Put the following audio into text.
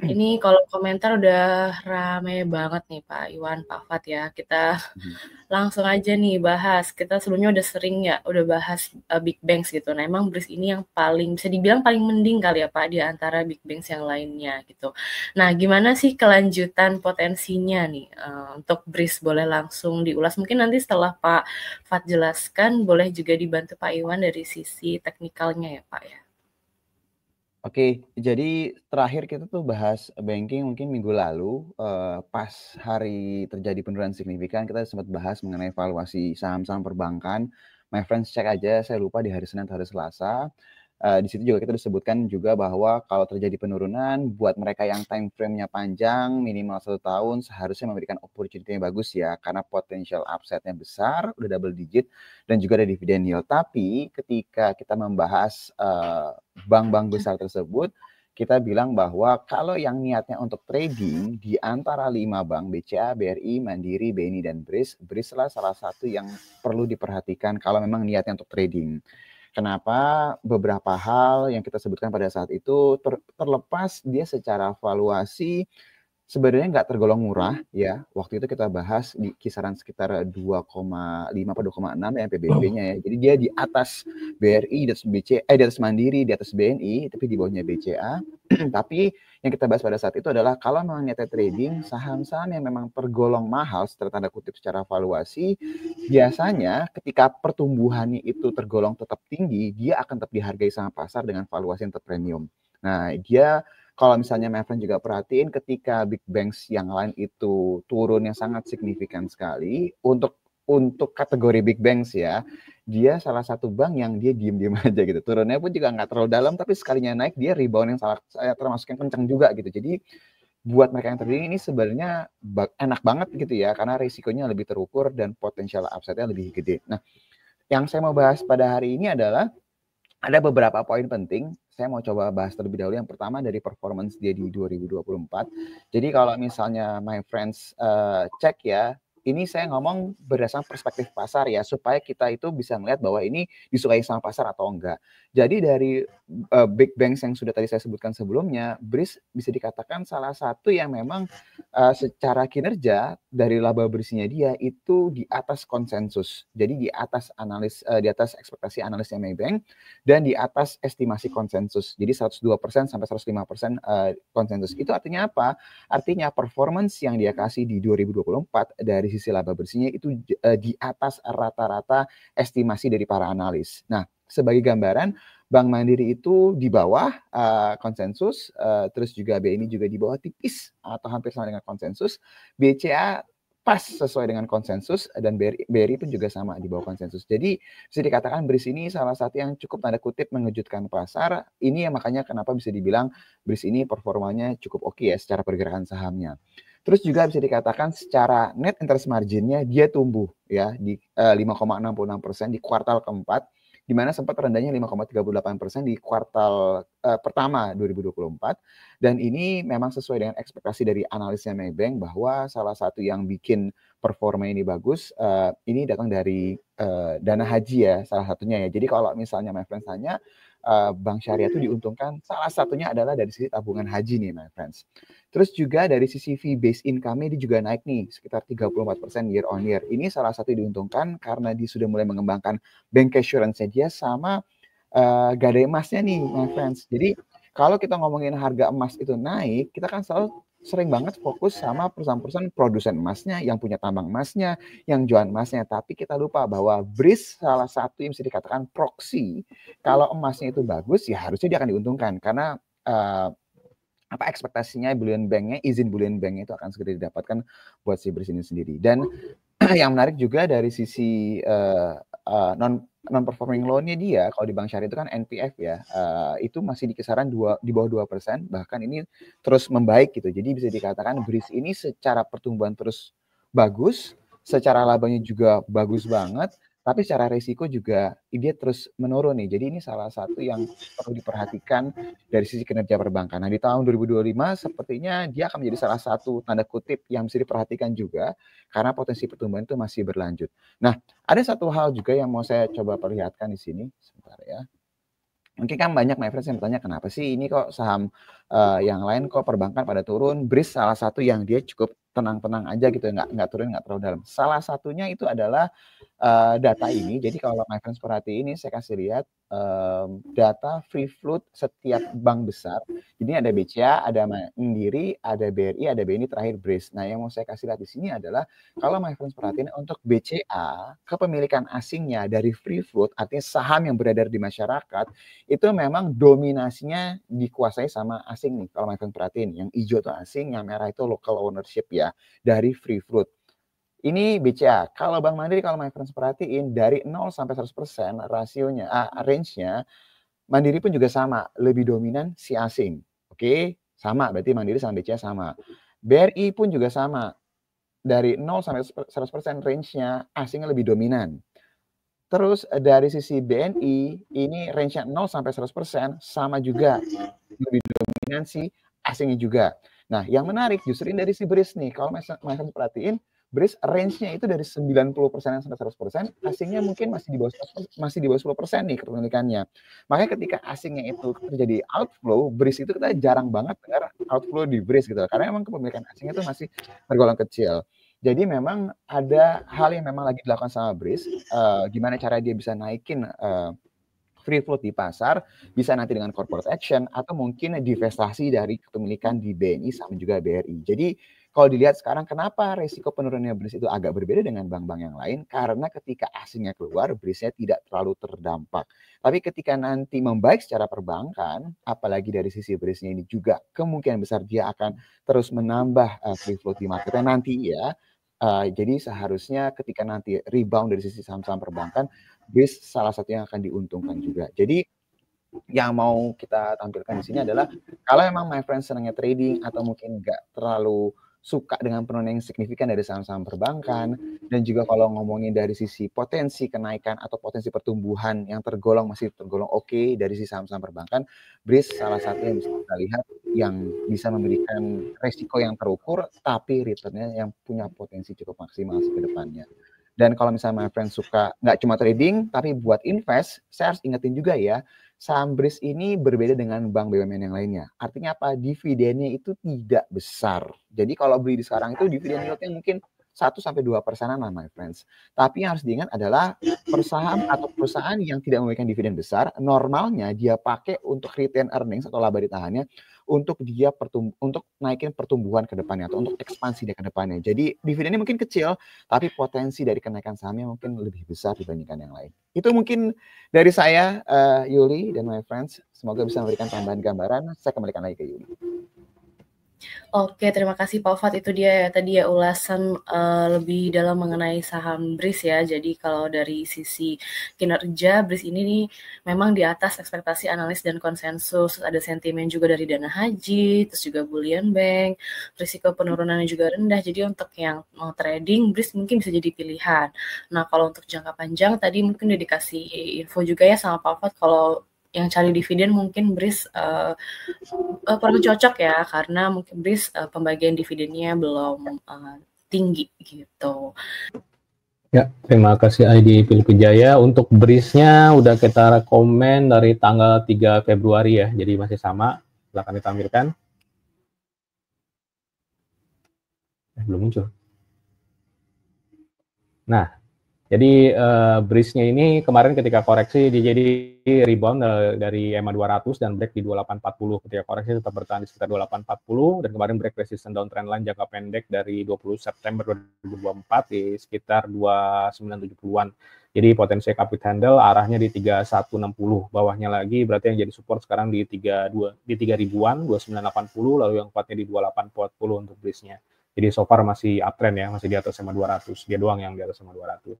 Ini kalau komentar udah rame banget nih Pak Iwan, Pak Fat ya. Kita Mhm. langsung aja nih bahas. Kita sebelumnya udah sering ya, udah bahas Big Bangs gitu. Nah emang BRIS ini yang paling, bisa dibilang paling mending kali ya Pak, di antara Big Bangs yang lainnya gitu. Nah gimana sih kelanjutan potensinya nih untuk BRIS? Boleh langsung diulas. Mungkin nanti setelah Pak Fat jelaskan, boleh juga dibantu Pak Iwan dari sisi teknikalnya ya Pak ya. Oke, jadi terakhir kita tuh bahas banking mungkin minggu lalu, pas hari terjadi penurunan signifikan, kita sempat bahas mengenai valuasi saham-saham perbankan. My friends, cek aja, saya lupa di hari Senin atau hari Selasa. Di situ juga kita disebutkan juga bahwa kalau terjadi penurunan, buat mereka yang time frame-nya panjang, minimal 1 tahun, seharusnya memberikan opportunity yang bagus ya, karena potential upside-nya besar, udah double digit, dan juga ada dividend yield. Tapi ketika kita membahas bank-bank besar tersebut, kita bilang bahwa kalau yang niatnya untuk trading di antara 5 bank, BCA, BRI, Mandiri, BNI, dan BRIS, BRIS lah salah satu yang perlu diperhatikan kalau memang niatnya untuk trading. Kenapa? Beberapa hal yang kita sebutkan pada saat itu terlepas dia secara valuasi sebenarnya nggak tergolong murah ya. Waktu itu kita bahas di kisaran sekitar 2,5 atau 2,6 ya PBB-nya ya. Jadi dia di atas BRI, di atas BCA, di atas Mandiri, di atas BNI, tapi di bawahnya BCA. Tapi yang kita bahas pada saat itu adalah kalau memang niatnya trading, saham-saham yang memang tergolong mahal secara tanda kutip secara valuasi, biasanya ketika pertumbuhannya itu tergolong tetap tinggi, dia akan tetap dihargai sama pasar dengan valuasi yang terpremium. Nah, dia kalau misalnya Maven juga perhatiin ketika Big Banks yang lain itu turunnya sangat signifikan sekali untuk kategori Big Banks ya, dia salah satu bank yang dia diem-diem aja gitu. Turunnya pun juga nggak terlalu dalam, tapi sekalinya naik dia rebound yang salah termasuk yang kencang juga gitu. Jadi buat mereka yang trading ini sebenarnya enak banget gitu ya, karena risikonya lebih terukur dan potensial upside-nya lebih gede. Nah, yang saya mau bahas pada hari ini adalah ada beberapa poin penting. Saya mau coba bahas terlebih dahulu. Yang pertama dari performance dia di 2024. Jadi kalau misalnya my friends cek ya, ini saya ngomong berdasarkan perspektif pasar ya, supaya kita itu bisa melihat bahwa ini disukai sama pasar atau enggak. Jadi dari big banks yang sudah tadi saya sebutkan sebelumnya, BRIS bisa dikatakan salah satu yang memang secara kinerja dari laba bersihnya dia itu di atas konsensus. Jadi di atas di atas ekspektasi analisnya Maybank dan di atas estimasi konsensus. Jadi 102% sampai 105% konsensus. Itu artinya apa? Artinya performance yang dia kasih di 2024 dari sisi laba bersihnya itu di atas rata-rata estimasi dari para analis. Nah, sebagai gambaran, Bank Mandiri itu di bawah konsensus, terus juga BNI juga di bawah tipis atau hampir sama dengan konsensus. BCA pas sesuai dengan konsensus dan BRI pun juga sama di bawah konsensus. Jadi bisa dikatakan BRIS ini salah satu yang cukup tanda kutip mengejutkan pasar. Ini yang makanya kenapa bisa dibilang BRIS ini performanya cukup oke ya secara pergerakan sahamnya. Terus juga bisa dikatakan secara net interest marginnya dia tumbuh ya di 5,66% di kuartal keempat, di mana sempat rendahnya 5,38% di kuartal pertama 2024. Dan ini memang sesuai dengan ekspektasi dari analisnya Maybank bahwa salah satu yang bikin performa ini bagus, ini datang dari dana haji ya salah satunya ya. Jadi kalau misalnya my friends tanya bank syariah itu diuntungkan, salah satunya adalah dari sisi tabungan haji nih my friends. Terus juga dari sisi fee based income-nya dia juga naik nih sekitar 34% year on year. Ini salah satu yang diuntungkan karena dia sudah mulai mengembangkan bank assurance-nya dia sama gadai emasnya nih my friends. Jadi kalau kita ngomongin harga emas itu naik, kita kan selalu sering banget fokus sama perusahaan-perusahaan produsen emasnya, yang punya tambang emasnya, yang jual emasnya. Tapi kita lupa bahwa BRIS salah satu yang bisa dikatakan proxy. Kalau emasnya itu bagus, ya harusnya dia akan diuntungkan. Karena apa ekspektasinya bullion bank-nya, izin bullion bank-nya itu akan segera didapatkan buat si BRIS ini sendiri. Dan yang menarik juga dari sisi non performing loan-nya dia, kalau di bank syariah itu kan NPF ya, itu masih di kisaran di bawah 2%, bahkan ini terus membaik gitu. Jadi bisa dikatakan BRIS ini secara pertumbuhan terus bagus, secara labanya juga bagus banget, tapi secara risiko juga dia terus menurun nih. Jadi ini salah satu yang perlu diperhatikan dari sisi kinerja perbankan. Nah, di tahun 2025 sepertinya dia akan menjadi salah satu tanda kutip yang bisa diperhatikan juga, karena potensi pertumbuhan itu masih berlanjut. Nah, ada satu hal juga yang mau saya coba perlihatkan di sini, sebentar ya. Mungkin kan banyak my friends yang bertanya, kenapa sih ini kok saham yang lain kok perbankan pada turun, BRIS salah satu yang dia cukup tenang-tenang aja gitu, nggak turun, nggak terlalu dalam. Salah satunya itu adalah data ini. Jadi kalau my friends perhati ini, saya kasih lihat data free float setiap bank besar. Jadi ada BCA, ada Mandiri, ada BRI, ada BNI, terakhir BRIS. Nah, yang mau saya kasih lihat di sini adalah kalau my friends perhatiin untuk BCA, kepemilikan asingnya dari free float, artinya saham yang beredar di masyarakat, itu memang dominasinya dikuasai sama asing nih. Kalau my friends perhatiin, yang hijau itu asing, yang merah itu local ownership ya, dari free float. Ini BCA. Kalau Bank Mandiri, kalau my friends perhatiin, dari 0 sampai 100% rasionya, range-nya, Mandiri pun juga sama, lebih dominan si asing. Oke, sama, berarti Mandiri sama BCA sama. BRI pun juga sama, dari 0 sampai 100% range-nya asingnya lebih dominan. Terus dari sisi BNI, ini range-nya 0 sampai 100% sama juga, lebih dominan si asingnya juga. Nah, yang menarik justru ini dari si BRIS nih. Kalau misalnya perhatiin, BRIS range-nya itu dari 90% sampai 100%, asingnya mungkin masih di bawah 10% nih kepemilikannya. Makanya ketika asingnya itu terjadi outflow, BRIS itu kita jarang banget dengar outflow di BRIS gitu. Karena memang kepemilikan asingnya itu masih tergolong kecil. Jadi memang ada hal yang memang lagi dilakukan sama BRIS, gimana cara dia bisa naikin free float di pasar, bisa nanti dengan corporate action, atau mungkin divestasi dari kepemilikan di BNI sama juga BRI. Jadi kalau dilihat sekarang kenapa resiko penurunannya BRIS itu agak berbeda dengan bank-bank yang lain, karena ketika asingnya keluar, BRIS-nya tidak terlalu terdampak. Tapi ketika nanti membaik secara perbankan, apalagi dari sisi BRIS-nya ini juga kemungkinan besar dia akan terus menambah free float di marketnya nanti ya. Jadi seharusnya ketika nanti rebound dari sisi saham-saham perbankan, BRIS salah satu yang akan diuntungkan juga. Jadi yang mau kita tampilkan di sini adalah kalau memang my friends senangnya trading atau mungkin nggak terlalu suka dengan penurunan yang signifikan dari saham-saham perbankan, dan juga kalau ngomongin dari sisi potensi kenaikan atau potensi pertumbuhan yang masih tergolong oke dari sisi saham-saham perbankan, BRIS salah satu yang bisa kita lihat yang bisa memberikan resiko yang terukur tapi returnnya yang punya potensi cukup maksimal ke depannya. Dan kalau misalnya my friend suka nggak cuma trading, tapi buat invest, saya harus ingetin juga ya, saham BRIS ini berbeda dengan bank BUMN yang lainnya. Artinya apa? Dividennya itu tidak besar. Jadi kalau beli di sekarang itu dividen yieldnya mungkin 1-2%-an lah, my friends. Tapi yang harus diingat adalah saham atau perusahaan yang tidak memberikan dividen besar, normalnya dia pakai untuk retain earnings atau laba ditahannya untuk dia untuk naikin pertumbuhan ke depannya atau untuk ekspansi dia ke depannya. Jadi dividennya mungkin kecil, tapi potensi dari kenaikan sahamnya mungkin lebih besar dibandingkan yang lain. Itu mungkin dari saya, Yuli dan my friends. Semoga bisa memberikan tambahan gambaran. Saya kembalikan lagi ke Yuli. Oke, terima kasih Pak Fat. Itu dia ya tadi ya ulasan lebih dalam mengenai saham BRIS ya. Jadi kalau dari sisi kinerja BRIS ini nih memang di atas ekspektasi analis dan konsensus. Ada sentimen juga dari dana haji, terus juga bullion bank, risiko penurunannya juga rendah. Jadi untuk yang mau trading BRIS mungkin bisa jadi pilihan. Nah kalau untuk jangka panjang tadi mungkin udah dikasih info juga ya sama Pak Fat kalau yang cari dividen mungkin BRIS kurang cocok ya karena mungkin BRIS pembagian dividennya belum tinggi gitu. Ya, terima kasih ID Pilkejaya. Untuk BRIS-nya udah kita rekomen dari tanggal 3 Februari ya, jadi masih sama. Silakan ditampilkan. Belum muncul. Nah, jadi BRIS-nya ini kemarin ketika koreksi dia jadi rebound dari EMA 200 dan break di 2840. Ketika koreksi tetap bertahan di sekitar 2840 dan kemarin break resistance downtrend line jangka pendek dari 20 September 2024 di sekitar 2970-an. Jadi potensi capit handle arahnya di 3160. Bawahnya lagi berarti yang jadi support sekarang di 3000-an, 2980, lalu yang kuatnya di 2840 untuk BRIS-nya. Jadi so far masih uptrend ya, masih di atas EMA 200. Dia doang yang di atas EMA 200.